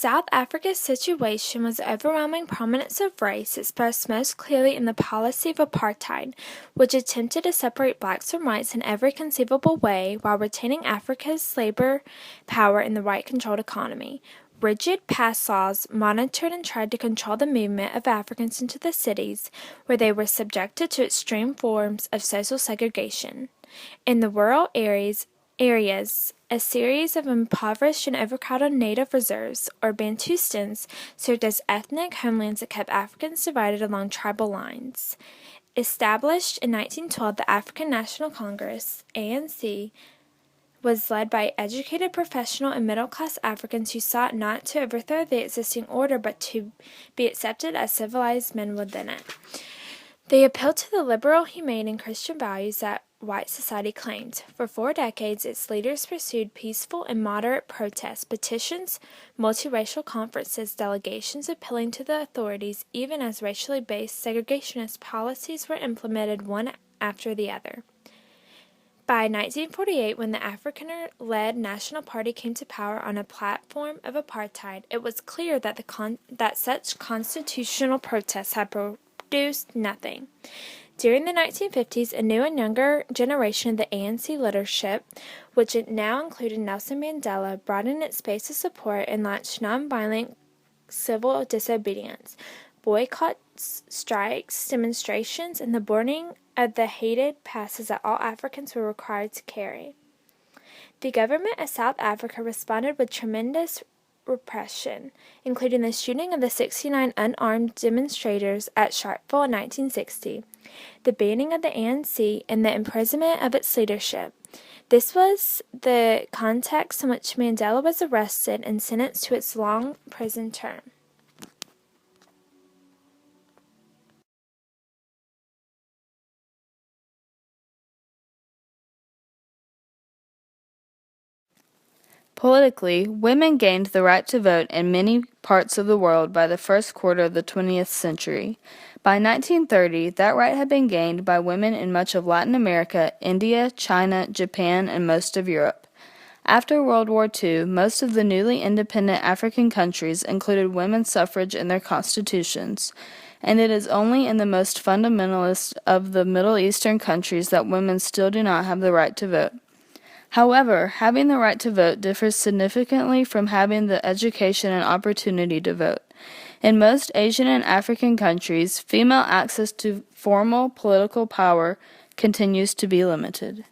South Africa's situation was the overwhelming prominence of race expressed most clearly in the policy of apartheid, which attempted to separate blacks from whites in every conceivable way while retaining Africa's labor power in the white-controlled economy. Rigid pass laws monitored and tried to control the movement of Africans into the cities, where they were subjected to extreme forms of social segregation. In the rural areas, a series of impoverished and overcrowded native reserves, or Bantustans, served as ethnic homelands that kept Africans divided along tribal lines. Established in 1912, the African National Congress, ANC, was led by educated professional and middle-class Africans who sought not to overthrow the existing order but to be accepted as civilized men within it. They appealed to the liberal, humane, and Christian values that white society claimed. For 4 decades, its leaders pursued peaceful and moderate protests, petitions, multiracial conferences, delegations appealing to the authorities, even as racially based segregationist policies were implemented one after the other. By 1948, when the Afrikaner-led National Party came to power on a platform of apartheid, it was clear that that such constitutional protests had produced nothing. During the 1950s, a new and younger generation of the ANC leadership, which now included Nelson Mandela, broadened its base of support and launched nonviolent civil disobedience, boycotts, strikes, demonstrations, and the burning of the hated passes that all Africans were required to carry. The government of South Africa responded with tremendous repression, including the shooting of the 69 unarmed demonstrators at Sharpeville in 1960, the banning of the ANC, and the imprisonment of its leadership. This was the context in which Mandela was arrested and sentenced to its long prison term. Politically, women gained the right to vote in many parts of the world by the first quarter of the 20th century. By 1930, that right had been gained by women in much of Latin America, India, China, Japan, and most of Europe. After World War II, most of the newly independent African countries included women's suffrage in their constitutions, and it is only in the most fundamentalist of the Middle Eastern countries that women still do not have the right to vote. However, having the right to vote differs significantly from having the education and opportunity to vote. In most Asian and African countries, female access to formal political power continues to be limited.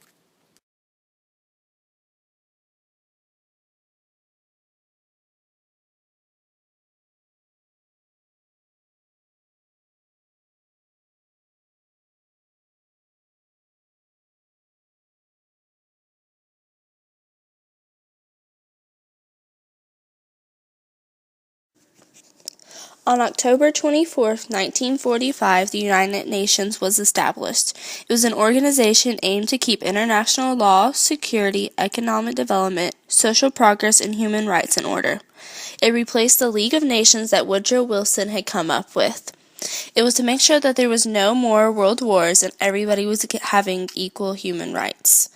On October 24, 1945, the United Nations was established. It was an organization aimed to keep international law, security, economic development, social progress, and human rights in order. It replaced the League of Nations that Woodrow Wilson had come up with. It was to make sure that there was no more world wars and everybody was having equal human rights.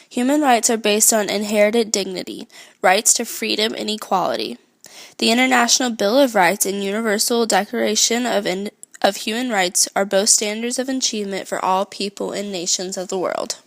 Human rights are based on inherited dignity, rights to freedom and equality. The International Bill of Rights and Universal Declaration of Human Rights are both standards of achievement for all people and nations of the world.